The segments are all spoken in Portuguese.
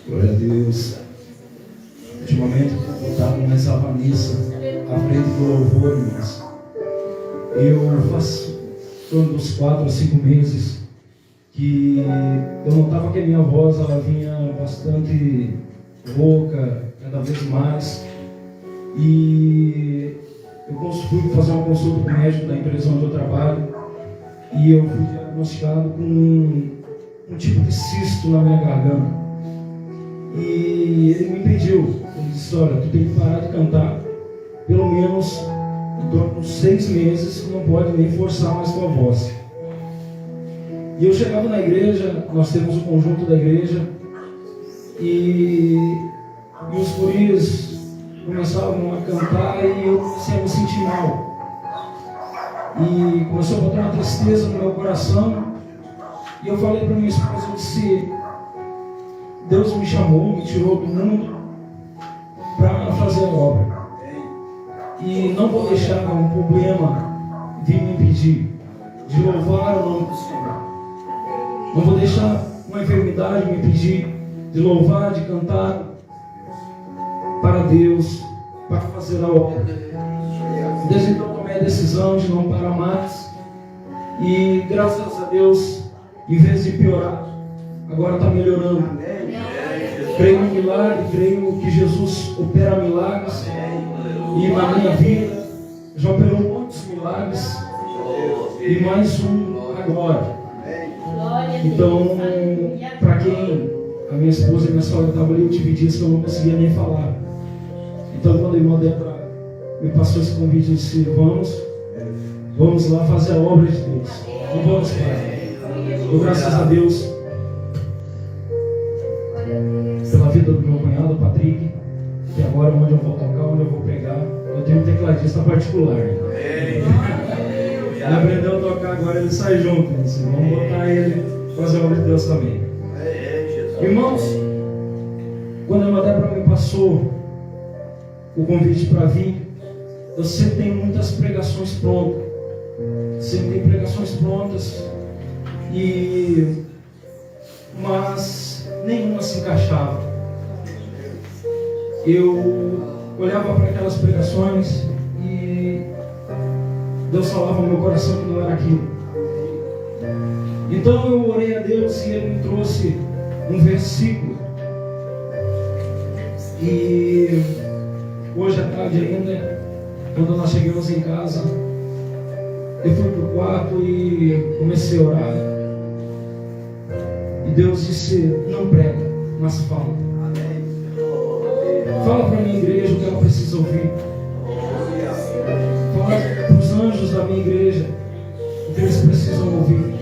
Glória a Deus. Ultimamente eu estava começando a missa à frente do louvor, irmãos. Eu faço torno dos 4 a 5 meses que eu notava que a minha voz ela vinha bastante rouca, cada vez mais. E eu fui fazer uma consulta com o médico da empresa onde eu trabalho e eu fui diagnosticado com um tipo de cisto na minha garganta. E ele me pediu, ele disse: olha, tu tem que parar de cantar pelo menos em torno de 6 meses, tu não pode nem forçar mais tua voz. E eu chegava na igreja, nós temos o conjunto da igreja, e os guris começavam a cantar e eu comecei a me sentir mal. E começou a botar uma tristeza no meu coração. E eu falei para minha esposa, eu disse: Deus me chamou, me tirou do mundo para fazer a obra. E não vou deixar um problema vir me impedir de louvar o nome do Senhor. Não vou deixar uma enfermidade me impedir de louvar, de cantar para Deus, para fazer a obra. Desde então tomei a decisão de não parar mais. E graças a Deus, em vez de piorar, agora está melhorando. Creio no milagre, creio que Jesus opera milagres. E na minha vida já operou muitos milagres. E mais um agora. Então, para quem a minha esposa e minha sogra estavam ali, eu tive dias que eu não conseguia nem falar. Então, quando a irmã Débora me passou esse convite, eu disse: vamos lá fazer a obra de Deus. Não vamos parar. Dou graças a Deus pela vida do meu cunhado, o Patrick, que agora onde eu vou tocar, onde eu vou pregar, eu tenho um tecladista particular. Ele aprendeu a tocar, agora ele sai junto. Disse: vamos botar ele fazer a obra de Deus também. Irmãos, quando a irmã Débora me passou o convite para vir, eu sempre tenho muitas pregações prontas. Sempre tenho pregações prontas. Mas nenhuma se encaixava. Eu olhava para aquelas pregações e Deus falava no meu coração que não era aquilo. Então eu orei a Deus e Ele me trouxe um versículo. E hoje à tarde ainda, quando nós chegamos em casa, eu fui para o quarto e comecei a orar. E Deus disse: não prega, mas fala. Fala para a minha igreja o que ela precisa ouvir. Fala para os anjos da minha igreja o que eles precisam ouvir.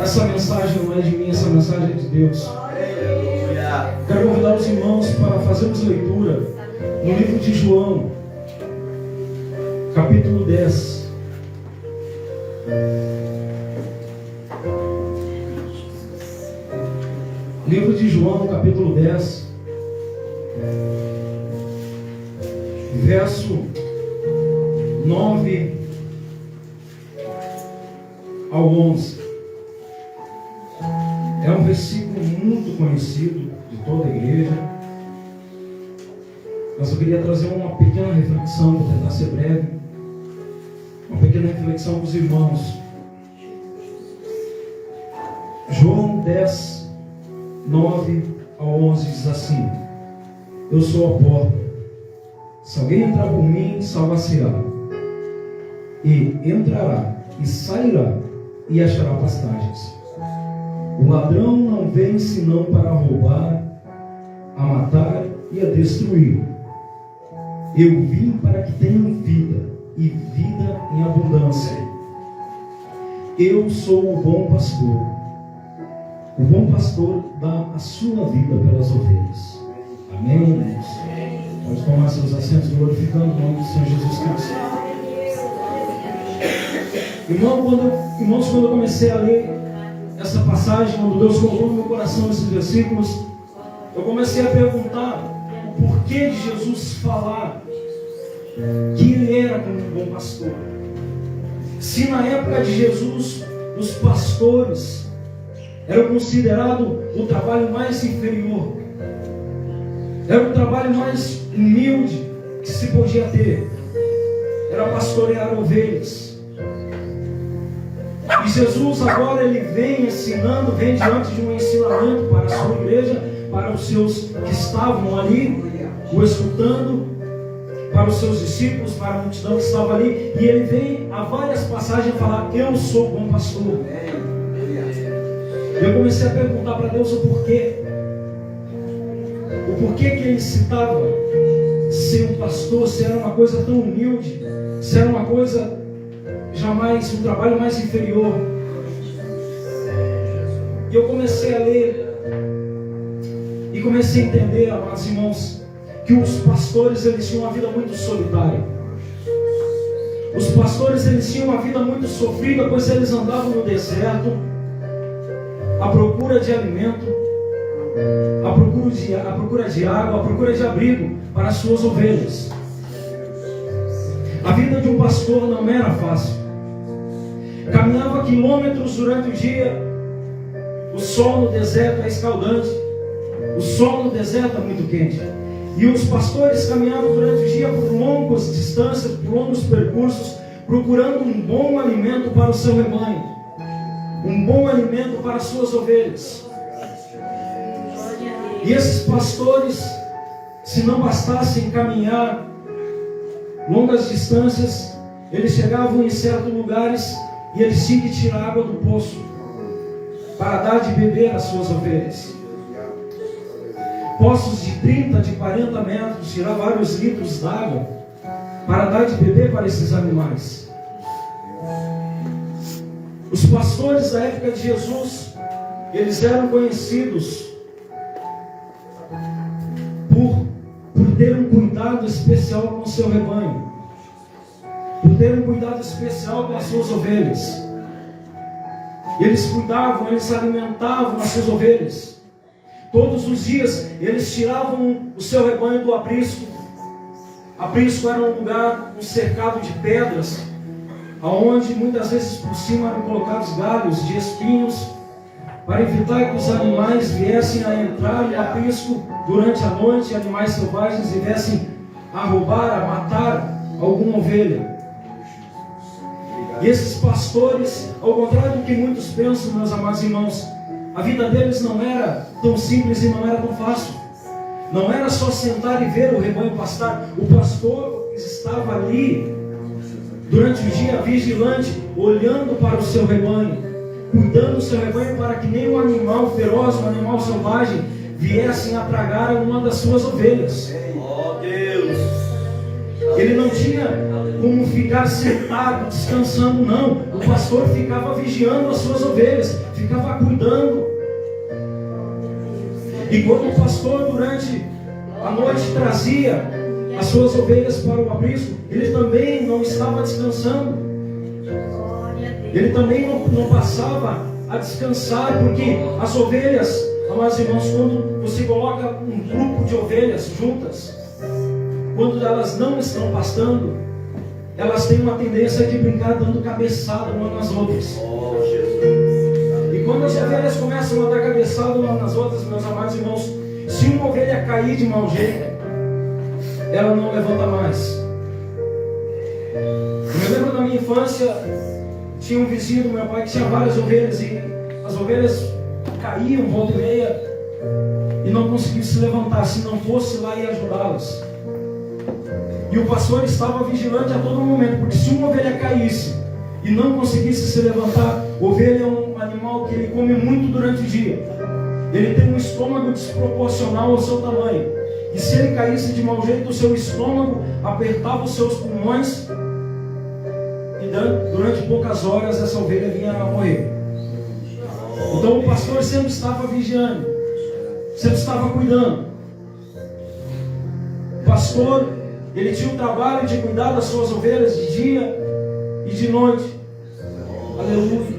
Essa mensagem não é de mim, essa mensagem é de Deus. Quero convidar os irmãos para fazermos leitura no livro de João, capítulo 10. Livro de João, capítulo 10, verso 9 ao 11. É um versículo muito conhecido de toda a igreja, mas eu queria trazer uma pequena reflexão, vou tentar ser breve, uma pequena reflexão para os irmãos. João 10, 9 ao 11 diz assim: eu sou a porta. Se alguém entrar por mim, salvar-se-á, e entrará e sairá e achará pastagens. O ladrão não vem senão para roubar, a matar e a destruir. Eu vim para que tenham vida, e vida em abundância. Eu sou o bom pastor. O bom pastor dá a sua vida pelas ovelhas. Amém, irmãos? Pode tomar seus assentos, glorificando o nome do Senhor Jesus Cristo. Irmãos, quando eu comecei a ler essa passagem, quando Deus colocou no meu coração esses versículos, eu comecei a perguntar o porquê de Jesus falar que Ele era como um bom pastor. Se na época de Jesus, os pastores era considerado o trabalho mais inferior. Era o trabalho mais humilde que se podia ter. Era pastorear ovelhas. E Jesus agora ele vem ensinando, vem diante de um ensinamento para a sua igreja, para os seus que estavam ali, o escutando, para os seus discípulos, para a multidão que estava ali. E ele vem a várias passagens falar: eu sou bom pastor. Eu comecei a perguntar para Deus o porquê. O porquê que ele citava ser um pastor, se era uma coisa tão humilde, se era uma coisa jamais, um trabalho mais inferior. E eu comecei a ler e comecei a entender, amados irmãos, que os pastores eles tinham uma vida muito solitária. Os pastores eles tinham uma vida muito sofrida, pois eles andavam no deserto à procura de alimento, à procura de água, à procura de abrigo para as suas ovelhas. A vida de um pastor não era fácil. Caminhava quilômetros durante o dia. O sol no deserto é escaldante. O sol no deserto é muito quente. E os pastores caminhavam durante o dia por longas distâncias, por longos percursos, procurando um bom alimento para o seu rebanho, um bom alimento para as suas ovelhas. E esses pastores, se não bastassem caminhar longas distâncias, eles chegavam em certos lugares e eles tinham que tirar água do poço para dar de beber às suas ovelhas. Poços de 30, de 40 metros, tirar vários litros d'água para dar de beber para esses animais. Os pastores da época de Jesus, eles eram conhecidos por ter um cuidado especial com o seu rebanho, por ter um cuidado especial com as suas ovelhas. Eles cuidavam, eles alimentavam as suas ovelhas. Todos os dias eles tiravam o seu rebanho do aprisco. Aprisco era um lugar, um cercado de pedras, aonde muitas vezes por cima eram colocados galhos de espinhos, para evitar que os animais viessem a entrar no aprisco durante a noite, animais selvagens, e viessem a roubar, a matar alguma ovelha. E esses pastores, ao contrário do que muitos pensam, meus amados irmãos, a vida deles não era tão simples e não era tão fácil. Não era só sentar e ver o rebanho pastar. O pastor estava ali durante o dia vigilante, olhando para o seu rebanho, cuidando do seu rebanho para que nenhum animal feroz, um animal selvagem, viessem a tragar uma das suas ovelhas. Oh Deus! Ele não tinha como ficar sentado, descansando, não. O pastor ficava vigiando as suas ovelhas, ficava cuidando. E quando o pastor durante a noite trazia as suas ovelhas para o aprisco, ele também não estava descansando. Ele também não passava a descansar, porque as ovelhas, amados irmãos, quando você coloca um grupo de ovelhas juntas, quando elas não estão pastando, elas têm uma tendência de brincar dando cabeçada umas nas outras. E quando as ovelhas começam a dar cabeçada umas nas outras, meus amados irmãos, se uma ovelha cair de mau jeito, ela não levanta mais. Eu me lembro da minha infância, tinha um vizinho do meu pai que tinha várias ovelhas, e as ovelhas caíam volta e meia e não conseguiam se levantar. Se não fosse lá e ajudá-las, e o pastor estava vigilante a todo momento, porque se uma ovelha caísse e não conseguisse se levantar, ovelha é um animal que ele come muito durante o dia. Ele tem um estômago desproporcional ao seu tamanho, e se ele caísse de mau jeito, o seu estômago apertava os seus pulmões, e durante poucas horas essa ovelha vinha a morrer. Então o pastor sempre estava vigiando, sempre estava cuidando. O pastor, ele tinha o trabalho de cuidar das suas ovelhas de dia e de noite. Aleluia.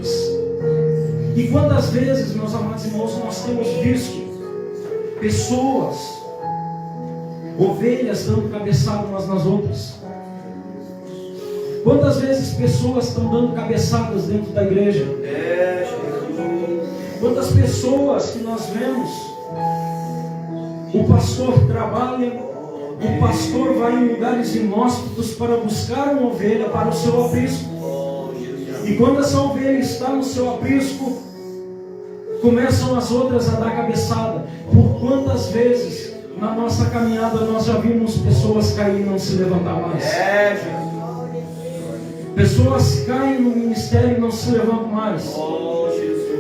E quantas vezes, meus amados irmãos, nós temos visto pessoas, ovelhas dando cabeçada umas nas outras? Quantas vezes pessoas estão dando cabeçadas dentro da igreja? Quantas pessoas que nós vemos, o pastor trabalha, o pastor vai em lugares inóspitos para buscar uma ovelha para o seu aprisco. E quando essa ovelha está no seu aprisco, começam as outras a dar cabeçada. Por quantas vezes na nossa caminhada nós já vimos pessoas cair e não se levantar mais? Pessoas caem no ministério e não se levantam mais.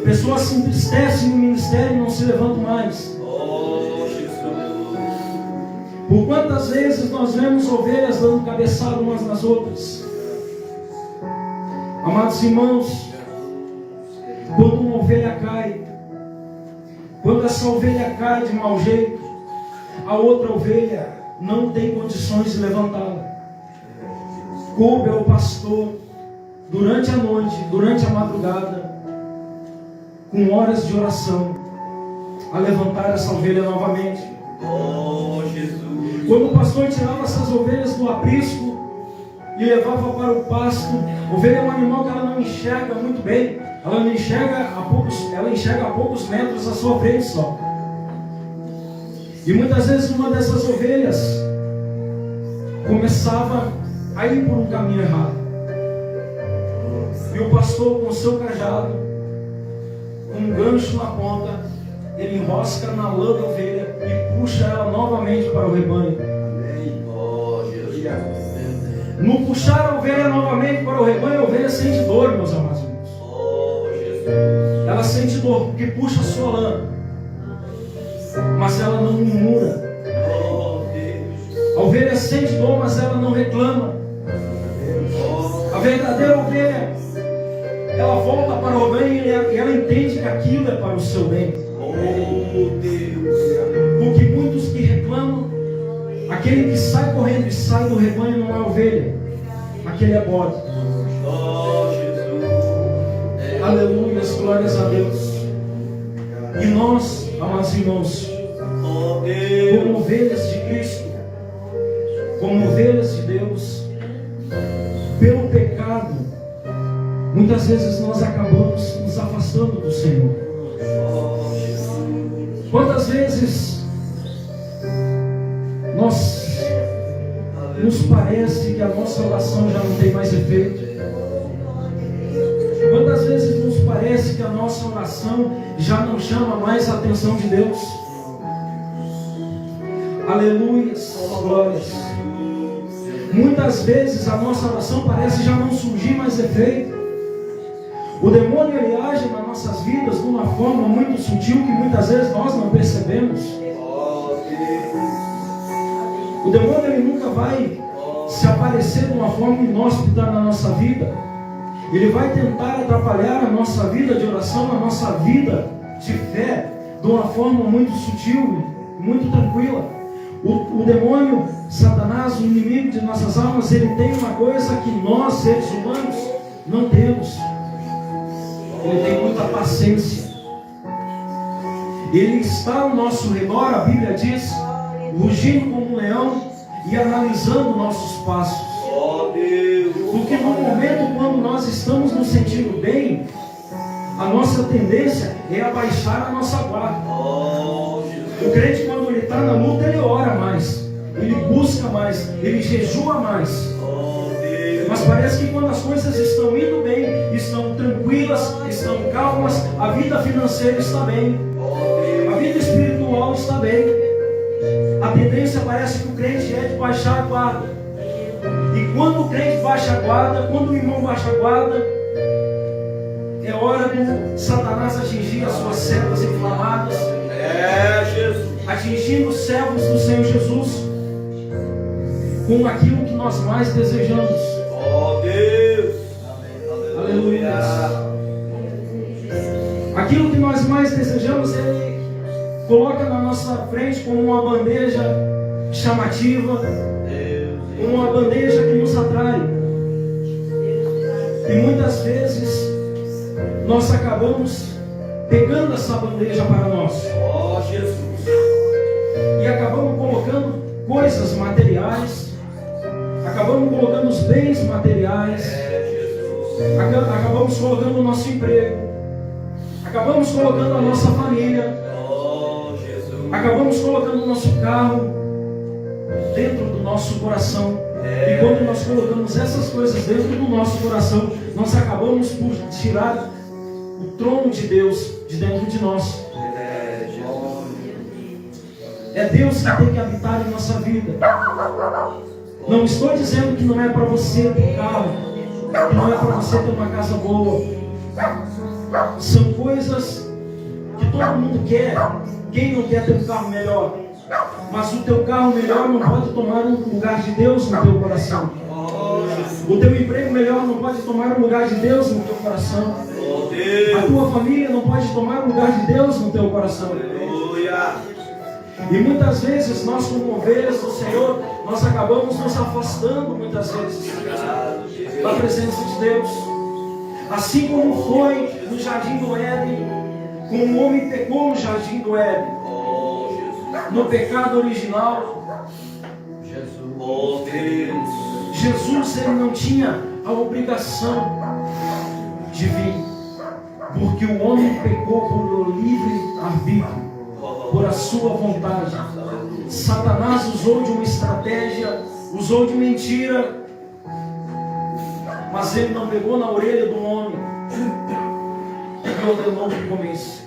Pessoas se entristecem no ministério e não se levantam mais. Por quantas vezes nós vemos ovelhas dando cabeçada umas nas outras? Amados irmãos, quando uma ovelha cai, quando essa ovelha cai de mau jeito, a outra ovelha não tem condições de levantá-la. Coube ao pastor, durante a noite, durante a madrugada, com horas de oração, a levantar essa ovelha novamente. Quando o pastor tirava essas ovelhas do aprisco e levava para o pasto, ovelha é um animal que ela não enxerga muito bem, ela enxerga a poucos metros à sua frente só. E muitas vezes uma dessas ovelhas começava a ir por um caminho errado. E o pastor, com o seu cajado, com um gancho na ponta, ele enrosca na lã da ovelha e puxa ela novamente para o rebanho. No puxar a ovelha novamente para o rebanho, a ovelha sente dor, meus amados irmãos. Ela sente dor porque puxa a sua lã, mas ela não murmura. A ovelha sente dor, mas ela não reclama. A verdadeira ovelha, ela volta para o rebanho e ela entende que aquilo é para o seu bem. Porque muitos que reclamam, aquele que sai correndo e sai do rebanho não é ovelha, aquele é bode. Aleluia, glórias a Deus. E nós, amados irmãos, como ovelhas de Cristo, como ovelhas de Deus, pelo pecado, muitas vezes nós acabamos nos afastando do Senhor. Quantas vezes nos parece que a nossa oração já não tem mais efeito? Quantas vezes nos parece que a nossa oração já não chama mais a atenção de Deus? Aleluia, glórias. Muitas vezes a nossa oração parece já não surgir mais efeito. O demônio ele age nas nossas vidas de uma forma muito sutil que muitas vezes nós não percebemos. O demônio ele nunca vai se aparecer de uma forma inóspita na nossa vida. Ele vai tentar atrapalhar a nossa vida de oração, a nossa vida de fé, de uma forma muito sutil, muito tranquila. O demônio, Satanás, o inimigo de nossas almas, ele tem uma coisa que nós, seres humanos, não temos. Ele tem muita paciência. Ele está ao nosso redor, a Bíblia diz, rugindo como um leão e analisando nossos passos. Porque no momento quando nós estamos nos sentindo bem, a nossa tendência é abaixar a nossa guarda. O crente, quando ele está na luta, ele ora mais, ele busca mais, ele jejua mais. Mas parece que quando as coisas estão indo bem, estão tranquilas, estão calmas, a vida financeira está bem, a vida espiritual está bem, a tendência parece que o crente é de baixar a guarda. E quando o crente baixa a guarda, quando o irmão baixa a guarda, é hora de Satanás atingir as suas setas inflamadas, atingindo os servos do Senhor Jesus com aquilo que nós mais desejamos. Deus, aleluia. Aquilo que nós mais desejamos, Ele coloca na nossa frente como uma bandeja chamativa, uma bandeja que nos atrai. E muitas vezes nós acabamos pegando essa bandeja para nós. E acabamos colocando coisas materiais, acabamos colocando os bens materiais, acabamos colocando o nosso emprego, Acabamos colocando a nossa família, acabamos colocando o nosso carro dentro do nosso coração. E quando nós colocamos essas coisas dentro do nosso coração, nós acabamos por tirar o trono de Deus de dentro de nós. É Deus que tem que habitar em nossa vida. Não estou dizendo que não é para você ter um carro, que não é para você ter uma casa boa. São coisas que todo mundo quer. Quem não quer ter um carro melhor? Mas o teu carro melhor não pode tomar um lugar de Deus no teu coração. O teu emprego melhor não pode tomar o lugar de Deus no teu coração. A tua família não pode tomar o lugar de Deus no teu coração. E muitas vezes nós, como ovelhas do Senhor, nós acabamos nos afastando muitas vezes da presença de Deus. Assim como foi no Jardim do Éden, como o homem pecou no Jardim do Éden, no pecado original. Jesus, ele não tinha a obrigação de vir, porque o homem pecou por livre arbítrio, por a sua vontade. Satanás usou de uma estratégia, usou de mentira, mas ele não pegou na orelha do homem e ordenou que comesse.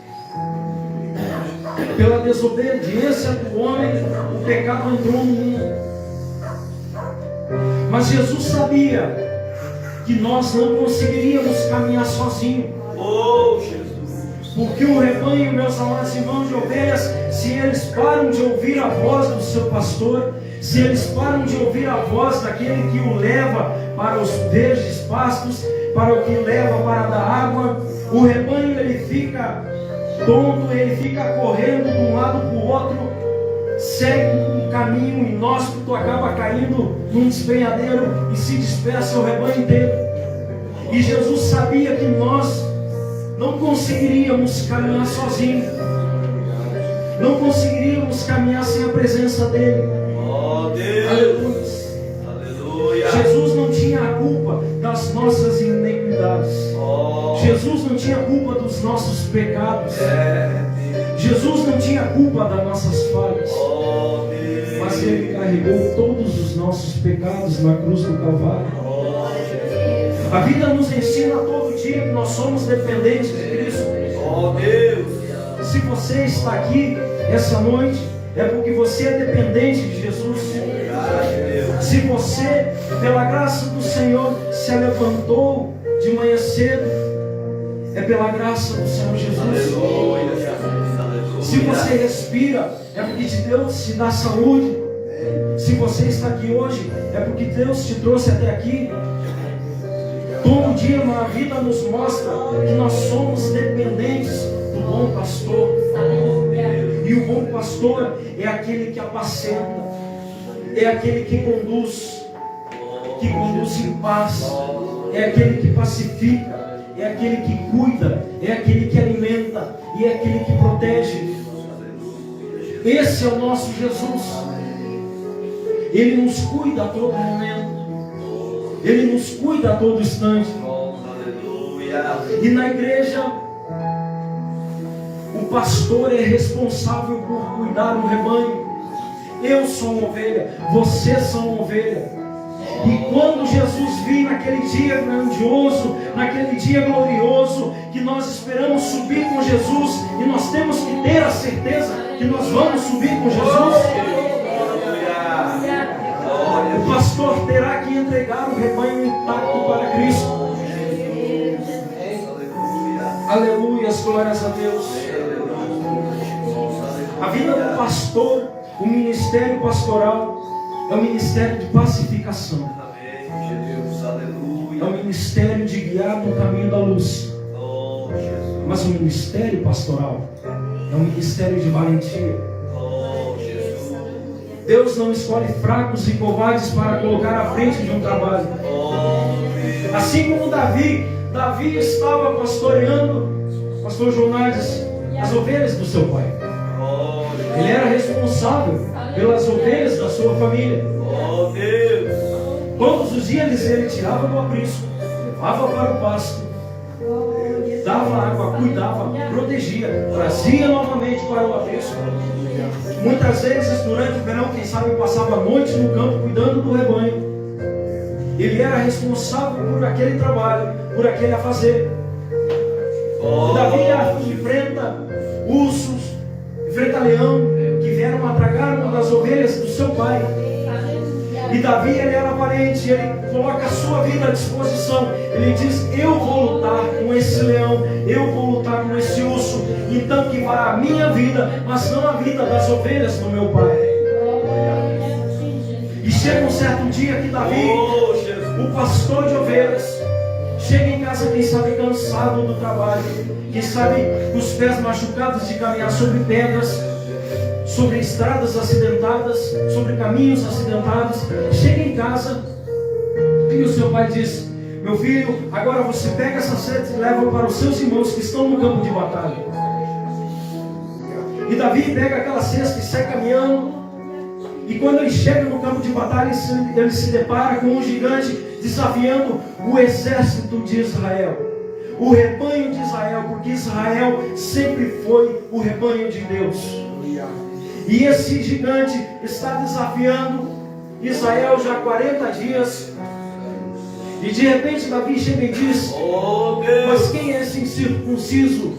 Pela desobediência do homem, o pecado entrou no mundo. Mas Jesus sabia que nós não conseguiríamos caminhar sozinhos. Porque o rebanho, meus amados irmãos de ovelhas, se eles param de ouvir a voz do seu pastor, se eles param de ouvir a voz daquele que o leva para os verdes pastos, para o que leva para dar água, o rebanho ele fica tonto, ele fica correndo de um lado para o outro, segue um caminho inóspito, acaba caindo num despenhadeiro e se dispersa o rebanho inteiro. E Jesus sabia que nós não conseguiríamos caminhar sozinhos, não conseguiríamos caminhar sem a presença dele. Aleluia. Jesus não tinha a culpa das nossas iniquidades. Jesus não tinha culpa dos nossos pecados. Jesus não tinha culpa das nossas falhas. Mas ele carregou todos os nossos pecados na cruz do Calvário. A vida nos ensina todo dia que nós somos dependentes de Cristo. Se você está aqui essa noite, é porque você é dependente de Jesus. Se você, pela graça do Senhor, se levantou de manhã cedo, é pela graça do Senhor Jesus. Se você respira, é porque de Deus te dá saúde. Se você está aqui hoje, é porque Deus te trouxe até aqui. Todo dia a vida nos mostra que nós somos dependentes do bom pastor. E o bom pastor é aquele que apacenta, é aquele que conduz em paz, é aquele que pacifica, é aquele que cuida, é aquele que alimenta e é aquele que protege. Esse é o nosso Jesus. Ele nos cuida a todo momento. Ele nos cuida a todo instante. E na igreja, o pastor é responsável por cuidar do rebanho. Eu sou uma ovelha, vocês são uma ovelha. E quando Jesus vir naquele dia grandioso, naquele dia glorioso, que nós esperamos subir com Jesus, e nós temos que ter a certeza que nós vamos subir com Jesus, o pastor terá que entregar o rebanho intacto para Cristo. Aleluia, glórias a Deus. A vida do pastor, o ministério pastoral, é um ministério de pacificação. É um ministério de guiar no caminho da luz. Mas o ministério pastoral é um ministério de valentia. Deus não escolhe fracos e covardes para colocar à frente de um trabalho. Assim como Davi estava pastoreando, pastor Jonas, as ovelhas do seu pai. Ele era responsável pelas ovelhas da sua família. Todos os dias ele tirava do aprisco, levava para o pasto, dava água, cuidava, protegia, trazia novamente para o aprisco. Muitas vezes durante o verão, quem sabe, passava a noite no campo cuidando do rebanho. Ele era responsável por aquele trabalho, por aquele a fazer. Davi enfrenta ursos, enfrenta leão, que vieram atragar uma das ovelhas do seu pai. E Davi, ele era valente, ele coloca a sua vida à disposição. Ele diz: eu vou lutar com esse leão, eu vou lutar com esse urso, então que vá a minha vida, mas não a vida das ovelhas do meu pai. E chega um certo dia que Davi, o pastor de ovelhas, chega em casa, quem sabe cansado do trabalho, quem sabe com os pés machucados de caminhar sobre pedras, sobre estradas acidentadas, sobre caminhos acidentados. Chega em casa e o seu pai diz: meu filho, agora você pega essa cesta e leva para os seus irmãos que estão no campo de batalha. E Davi pega aquela cesta e sai caminhando. E quando ele chega no campo de batalha, ele se depara com um gigante desafiando o exército de Israel, o rebanho de Israel, porque Israel sempre foi o rebanho de Deus. E esse gigante está desafiando Israel já há 40 dias. E de repente Davi chega e diz: mas quem é esse incircunciso